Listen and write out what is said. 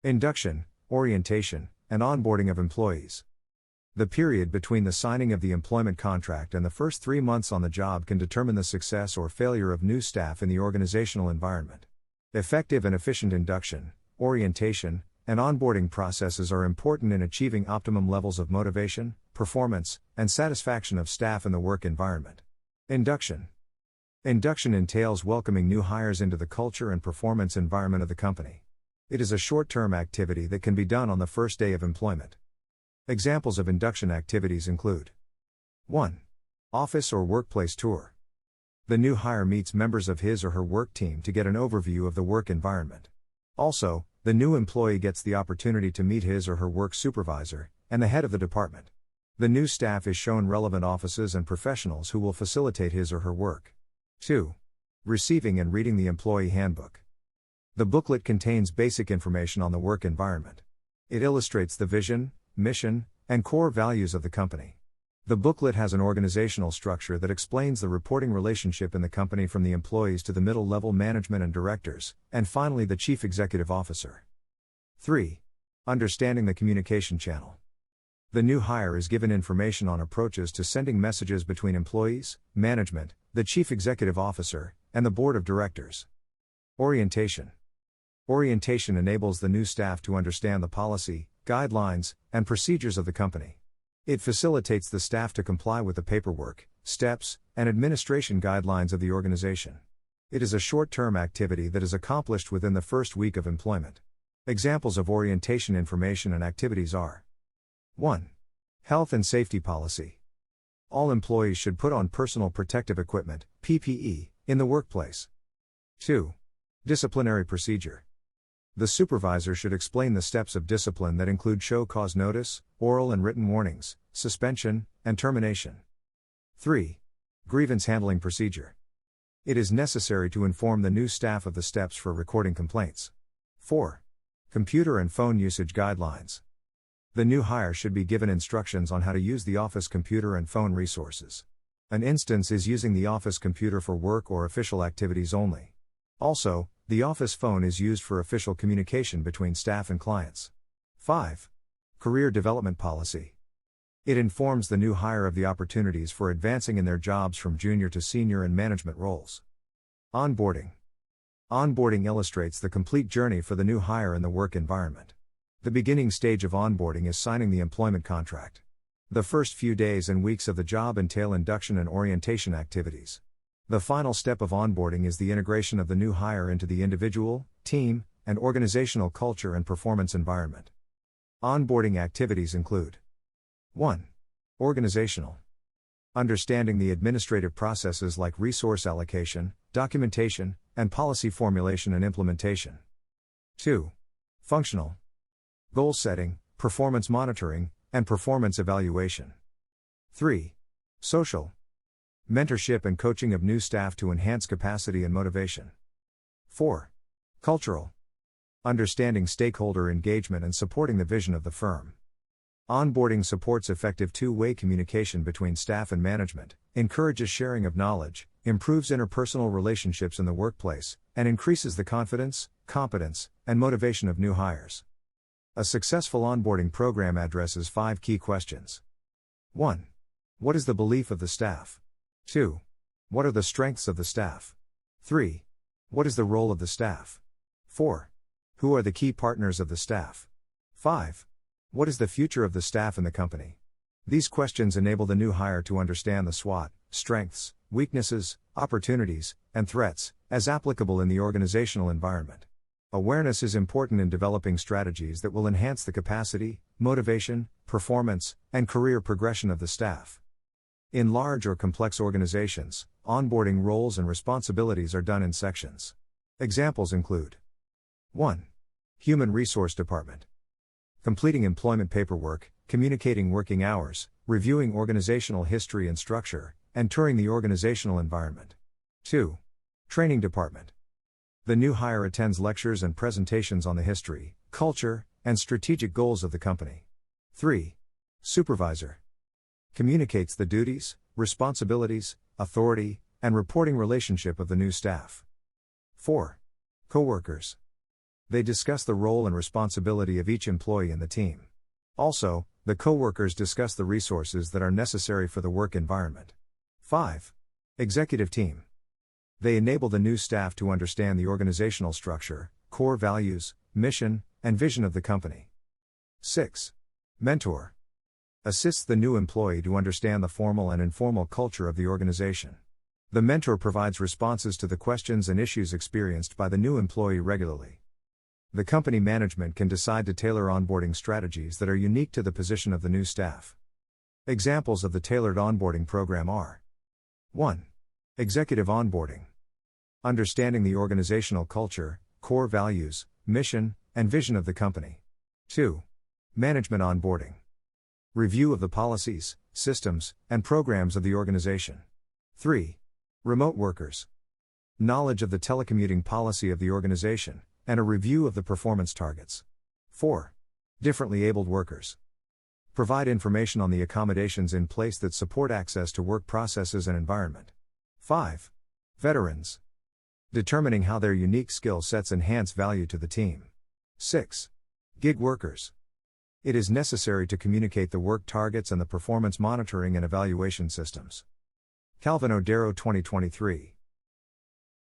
Induction, orientation, and onboarding of employees. The period between the signing of the employment contract and the first 3 months on the job can determine the success or failure of new staff in the organizational environment. Effective and efficient induction, orientation, and onboarding processes are important in achieving optimum levels of motivation, performance, and satisfaction of staff in the work environment. Induction. Induction entails welcoming new hires into the culture and performance environment of the company. It is a short-term activity that can be done on the first day of employment. Examples of induction activities include 1. Office or workplace tour. The new hire meets members of his or her work team to get an overview of the work environment. Also, the new employee gets the opportunity to meet his or her work supervisor and the head of the department. The new staff is shown relevant offices and professionals who will facilitate his or her work. 2. Receiving and reading the employee handbook. The booklet contains basic information on the work environment. It illustrates the vision, mission, and core values of the company. The booklet has an organizational structure that explains the reporting relationship in the company from the employees to the middle-level management and directors, and finally the chief executive officer. 3. Understanding the communication channel. The new hire is given information on approaches to sending messages between employees, management, the chief executive officer, and the board of directors. Orientation. Orientation enables the new staff to understand the policy, guidelines, and procedures of the company. It facilitates the staff to comply with the paperwork, steps, and administration guidelines of the organization. It is a short-term activity that is accomplished within the first week of employment. Examples of orientation information and activities are: 1. Health and safety policy. All employees should put on personal protective equipment, PPE, in the workplace. 2. Disciplinary procedure. The supervisor should explain the steps of discipline that include show cause notice, oral and written warnings, suspension, and termination. 3. Grievance handling procedure. It is necessary to inform the new staff of the steps for recording complaints. 4. Computer and phone usage guidelines. The new hire should be given instructions on how to use the office computer and phone resources. An instance is using the office computer for work or official activities only. Also, the office phone is used for official communication between staff and clients. 5. Career development policy. It informs the new hire of the opportunities for advancing in their jobs from junior to senior and management roles. Onboarding. Onboarding illustrates the complete journey for the new hire in the work environment. The beginning stage of onboarding is signing the employment contract. The first few days and weeks of the job entail induction and orientation activities. The final step of onboarding is the integration of the new hire into the individual, team, and organizational culture and performance environment. Onboarding activities include: 1. Organizational. Understanding the administrative processes like resource allocation, documentation, and policy formulation and implementation. 2. Functional. Goal setting, performance monitoring, and performance evaluation. 3. Social. Mentorship and coaching of new staff to enhance capacity and motivation. 4. Cultural. Understanding stakeholder engagement and supporting the vision of the firm. Onboarding supports effective two-way communication between staff and management, encourages sharing of knowledge, improves interpersonal relationships in the workplace, and increases the confidence, competence, and motivation of new hires. A successful onboarding program addresses 5 key questions. 1. What is the belief of the staff? 2. What are the strengths of the staff? 3. What is the role of the staff? 4. Who are the key partners of the staff? 5. What is the future of the staff in the company? These questions enable the new hire to understand the SWOT, strengths, weaknesses, opportunities, and threats, as applicable in the organizational environment. Awareness is important in developing strategies that will enhance the capacity, motivation, performance, and career progression of the staff. In large or complex organizations, onboarding roles and responsibilities are done in sections. Examples include: 1. Human Resource Department. Completing employment paperwork, communicating working hours, reviewing organizational history and structure, and touring the organizational environment. 2. Training Department. The new hire attends lectures and presentations on the history, culture, and strategic goals of the company. 3. Supervisor. Communicates the duties, responsibilities, authority, and reporting relationship of the new staff. 4. Coworkers. They discuss the role and responsibility of each employee in the team. Also, the coworkers discuss the resources that are necessary for the work environment. 5. Executive team. They enable the new staff to understand the organizational structure, core values, mission, and vision of the company. 6. Mentor. Assists the new employee to understand the formal and informal culture of the organization. The mentor provides responses to the questions and issues experienced by the new employee regularly. The company management can decide to tailor onboarding strategies that are unique to the position of the new staff. Examples of the tailored onboarding program are: 1. Executive onboarding. Understanding the organizational culture, core values, mission, and vision of the company. 2. Management onboarding. Review of the policies, systems, and programs of the organization. 3. Remote workers. Knowledge of the telecommuting policy of the organization, and a review of the performance targets. 4. Differently abled workers. Provide information on the accommodations in place that support access to work processes and environment. 5. Veterans. Determining how their unique skill sets enhance value to the team. 6. Gig workers. It is necessary to communicate the work targets and the performance monitoring and evaluation systems. Calvin O'Darrow 2023.